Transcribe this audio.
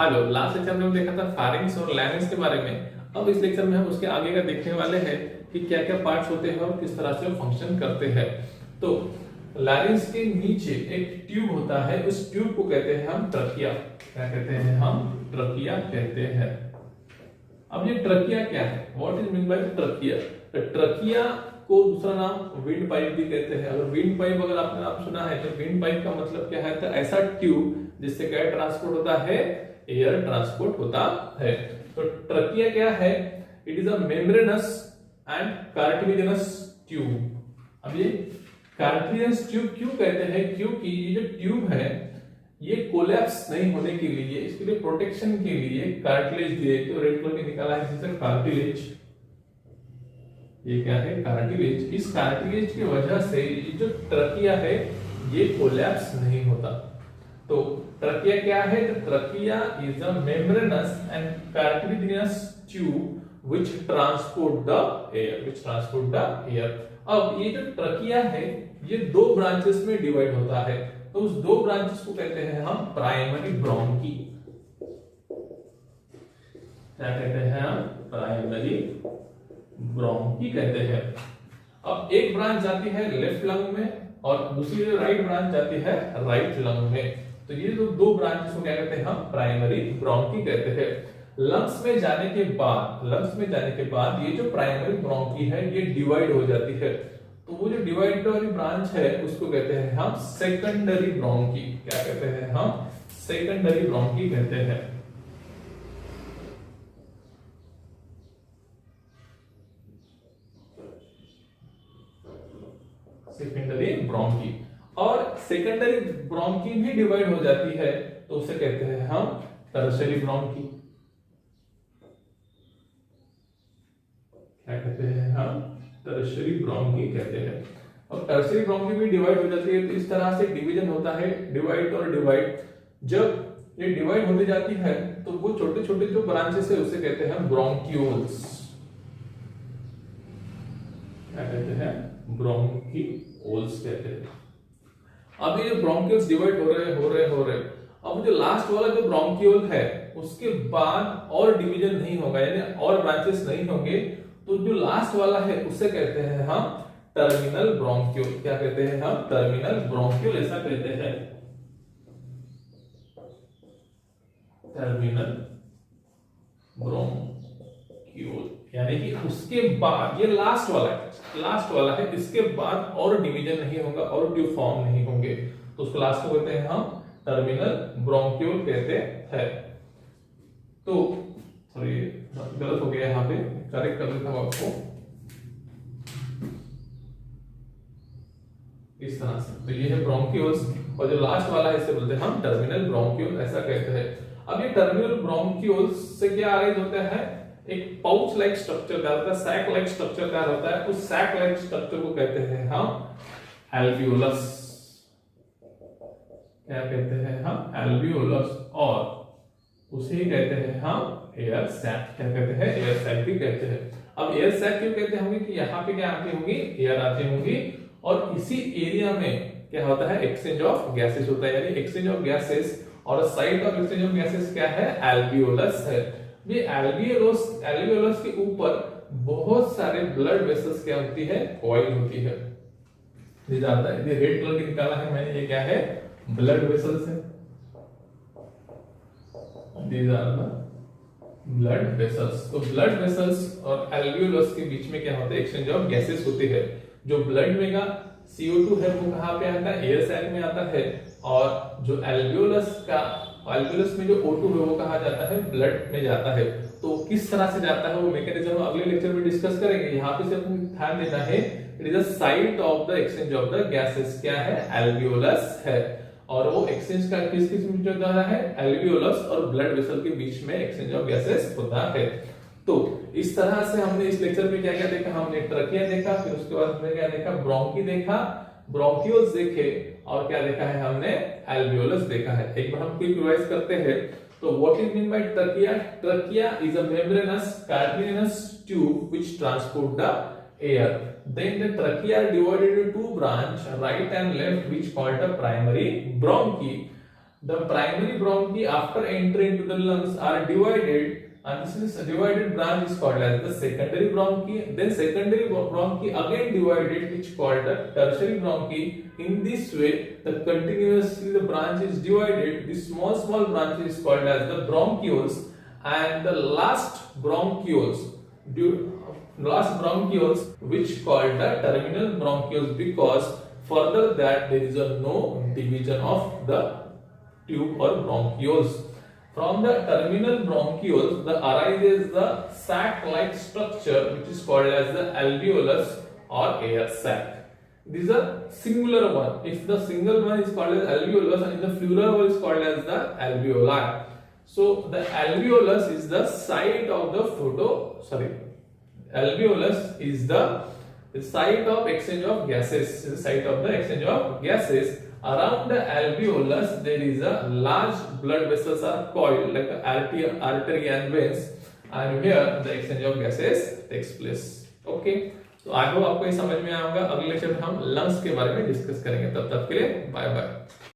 Hello, last lecture में हम देखा था फारिंक्स और लैरिंक्स के बारे में। अब इस लेक्चर में हम उसके आगे का देखने वाले हैं कि क्या क्या पार्ट्स होते हैं और किस तरह से वो फंक्शन करते हैं। तो लैरिंक्स के नीचे एक ट्यूब होता है, उस ट्यूब को कहते हैं हम ट्रकिया। क्या कहते हैं हम? ट्रकिया कहते हैं। अब ये ट्रकिया क्या है? What is mean by trachea? Trachea को दूसरा नाम विंड पाइप भी कहते हैं। अगर विंड पाइप अगर आपने नाम सुना है तो विंड पाइप का मतलब क्या है? तो ऐसा ट्यूब जिससे क्या ट्रांसपोर्ट होता है? एयर ट्रांसपोर्ट होता है। तो ट्रकिया क्या है? It is a membranes and cartilaginous tube. अब ये कार्टिलेजिनस ट्यूब क्यों कहते हैं? क्योंकि ये जो ट्यूब है ये कोलैप्स नहीं होने के लिए, इसके लिए प्रोटेक्शन के लिए कार्टिलेज दिए। तो रेड कलर के निकाला है जिससे कार्टिलेज। ये क्या है? कार्टिलेज। इस कार्टिलेज की वजह से ये जो ट्रकिया है ये कोलैप्स नहीं होता। तो ट्रकिया क्या है? तो trachea is a membranes and cartilaginous tube which transport the air. अब ये जो ट्रकिया है ये दो ब्रांचेस में डिवाइड होता है। तो उस दो ब्रांचेस को कहते हैं हम प्राइमरी ब्रोंकी। क्या कहते हैं हम? प्राइमरी ब्रोंकी कहते हैं। अब एक ब्रांच जाती है लेफ्ट लंग में और दूसरी राइट ब्रांच जाती है राइट लंग में। तो ये जो दो ब्रांचेस को क्या कहते हैं? हम प्राइमरी ब्रोंकी कहते हैं। लंग्स में जाने के बाद ये जो प्राइमरी ब्रोंकी है ये डिवाइड हो जाती है। तो वो जो डिवाइड वाली ब्रांच है उसको कहते हैं हम सेकेंडरी ब्रोंकी। क्या कहते हैं हम? सेकेंडरी ब्रोंकी कहते हैं। Secondary bronchi. और सेकेंडरी ब्रोंकी भी डिवाइड हो जाती है तो उसे कहते हैं हम टर्शियरी ब्रोंकी। क्या कहते हैं हम? टर्शियरी ब्रोंकी कहते हैं। और टर्शियरी ब्रोंकी भी डिवाइड हो जाती है। तो इस तरह से डिवीजन होता है, डिवाइड और डिवाइड। जब ये डिवाइड होती जाती है तो वो छोटे छोटे जो ब्रांचेस है उसे कहते हैं हम ब्रोंक्यूल्स। क्या कहते हैं? ब्रोंक्यूल्स कहते हैं। अब ये जो ब्रोंक्यूल्स डिवाइड हो रहे, अब जो लास्ट वाला जो ब्रोंक्यूल है उसके बाद और डिवीजन नहीं होगा, यानी और ब्रांचेस नहीं होंगे। तो जो लास्ट वाला है उसे कहते हैं हम टर्मिनल ब्रोंक्यूल। क्या कहते हैं हम? टर्मिनल ब्रोंक्यूल ऐसा कहते हैं। टर्मिनल ब्रोंक्यूल यानी कि उसके बाद ये लास्ट वाला है, इसके बाद और डिवीजन नहीं होगा और ट्यूब फॉर्म नहीं होंगे। तो उसको लास्ट को कहते हैं हम टर्मिनल ब्रोंक्यूल कहते हैं। तो सॉरी गलत हो गया यहाँ पे, करेक्ट कर देता हूं आपको इस तरह से। तो ये है ब्रोंक्यूल्स और जो लास्ट वाला है इसे बोलते हैं हम टर्मिनल ब्रोंक्यूल ऐसा कहते हैं। अब ये टर्मिनल ब्रोंक्यूल्स से क्या अरेंज होता है? एक पाउच लाइक स्ट्रक्चर का होता है, सैक लाइक स्ट्रक्चर का होता है। उस सैक लाइक स्ट्रक्चर को कहते हैं हम एल्वियोलस। क्या कहते हैं हम? एल्वियोलस। और उसे ही कहते हैं हम एयर सैक। क्या कहते हैं? एयर सैक भी कहते हैं। अब एयर सैक क्यों कहते होंगे? कि यहाँ पे क्या आती होंगी? एयर आती होंगी और इसी एरिया में क्या होता है? एक्सचेंज ऑफ गैसेस होता है, यानी एक्सचेंज ऑफ गैसेस। और site of exchange of gases क्या है? एल्वियोलस है। ये एल्वियोलस के ऊपर बहुत सारे ब्लड वेसल्स क्या होती है? कॉइल होती है। ये जानता है, ये रेड कलर की निकाला है मैंने, ये क्या है? ब्लड वेसल्स है। These are the blood vessels। तो ब्लड वेसल्स और एल्वियोलस के बीच में क्या होता है? एक्सचेंज ऑफ गैसेस होती है। जो ब्लड में का CO2 है वो कहाँ पे आता है? एयर सैक में आता है। और जो एल्वियोलस में जो O2 है वो कहाँ जाता है? ब्लड में जाता है। तो किस तरह से जाता है वो मैकेनिज्म हम अगले लेक्चर में डिस्कस करेंगे। यहाँ पे सिर्फ ध्यान देना है, it is the site of the exchange of the gases. क्या है? एल्वियोलस है। और वो एक्सचेंज का किस बीच में होता है? एल्वियोलस और ब्लड वेसल के बीच में एक्सचेंज ऑफ गैसेस होता है। तो इस तरह से हमने इस लेक्चर में क्या क्या देखा? हमने ट्रकिया देखा, फिर उसके बाद हमने क्या देखा? ब्रोंकी देखा, ब्रोंक्यूल्स देखे, और क्या देखा है हमने? एल्वियोलस देखा है। एक बार हम क्विक रिवाइज करते हैं। तो what is mean by trachea? Trachea is a membranes cartilaginous tube which transport the air. Then the trachea are divided into two branch, right and left, which called the primary bronchi. The primary bronchi after entry into the lungs are divided, and this is divided branch is called as the secondary bronchi. Then secondary bronchi again divided, which called the tertiary bronchi. In this way, the continuously the branch is divided. This small branch is called as the bronchioles, and the last bronchioles which called the terminal bronchioles, because further that there is no division of the tube or bronchioles. From the terminal bronchioles, the arises the sac-like structure which is called as the alveolus or air sac. This is a singular one. If the single one is called as alveolus, and the plural one is called as the alveoli. So the alveolus is the site of the alveolus is the site of exchange of gases. Is the site of the exchange of gases. Around the alveolus there is a large blood vessels are coiled like artery and veins, and here the exchange of gases takes place. Okay, तो I hope आपको ये समझ में आएगा। अगले lecture में हम lungs के बारे में डिस्कस करेंगे। तब तक के लिए बाय बाय।